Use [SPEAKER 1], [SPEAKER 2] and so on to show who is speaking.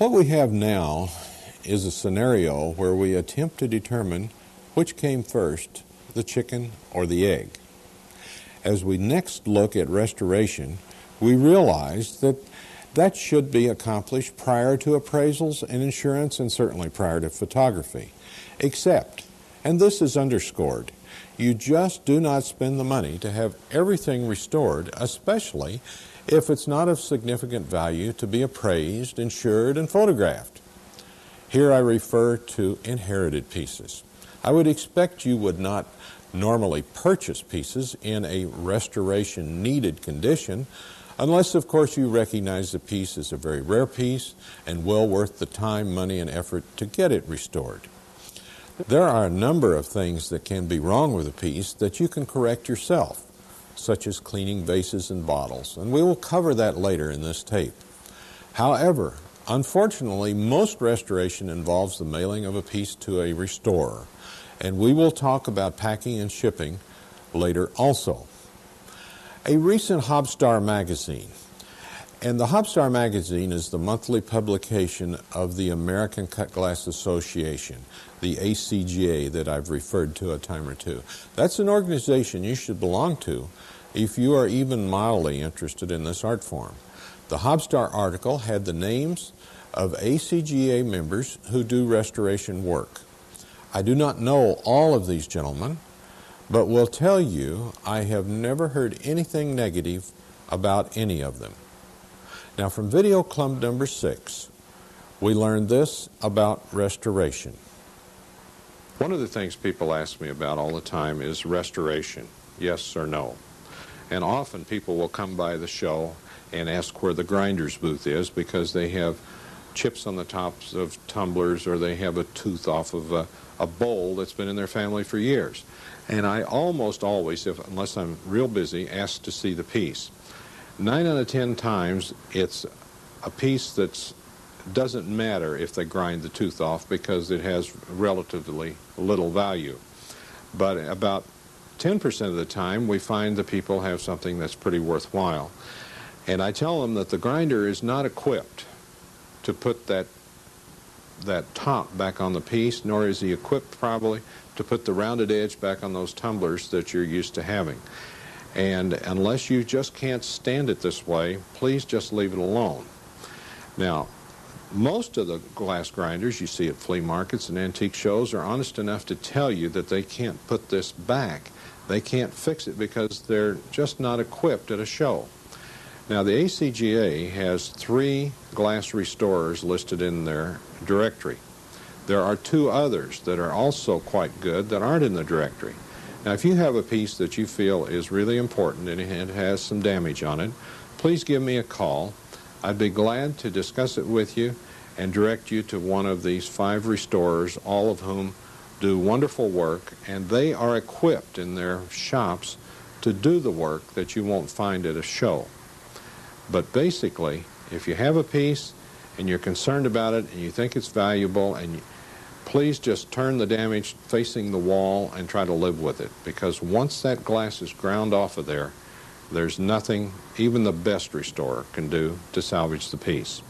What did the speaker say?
[SPEAKER 1] What we have now is a scenario where we attempt to determine which came first, the chicken or the egg. As we next look at restoration, we realize that that should be accomplished prior to appraisals and insurance and certainly prior to photography. Except, and this is underscored, you just do not spend the money to have everything restored, especially if it's not of significant value to be appraised, insured, and photographed. Here I refer to inherited pieces. I would expect you would not normally purchase pieces in a restoration needed condition unless, of course, you recognize the piece is a very rare piece and well worth the time, money, and effort to get it restored. There are a number of things that can be wrong with a piece that you can correct yourself, such as cleaning vases and bottles, and we will cover that later in this tape. However, unfortunately, most restoration involves the mailing of a piece to a restorer, and we will talk about packing and shipping later also. A recent Hobstar magazine, and the Hobstar magazine is the monthly publication of the American Cut Glass Association, the ACGA that I've referred to a time or two. That's an organization you should belong to if you are even mildly interested in this art form. The Hobstar article had the names of ACGA members who do restoration work. I do not know all of these gentlemen, but will tell you I have never heard anything negative about any of them. Now, from video clump number 6, we learned this about restoration. One of the things people ask me about all the time is restoration, yes or no. And often people will come by the show and ask where the grinder's booth is because they have chips on the tops of tumblers or they have a tooth off of a bowl that's been in their family for years. And I almost always, unless I'm real busy, ask to see the piece. 9 out of 10 times it's a piece that doesn't matter if they grind the tooth off because it has relatively little value. But about 10% of the time we find the people have something that's pretty worthwhile. And I tell them that the grinder is not equipped to put that top back on the piece, nor is he equipped probably to put the rounded edge back on those tumblers that you're used to having. And unless you just can't stand it this way, please just leave it alone. Now, most of the glass grinders you see at flea markets and antique shows are honest enough to tell you that they can't put this back. They can't fix it because they're just not equipped at a show. Now, the ACGA has 3 glass restorers listed in their directory. There are 2 others that are also quite good that aren't in the directory. Now, if you have a piece that you feel is really important and it has some damage on it, please give me a call. I'd be glad to discuss it with you and direct you to one of these 5 restorers, all of whom do wonderful work, and they are equipped in their shops to do the work that you won't find at a show. But basically, if you have a piece and you're concerned about it and you think it's valuable, and please just turn the damage facing the wall and try to live with it, because once that glass is ground off of there, there's nothing even the best restorer can do to salvage the piece.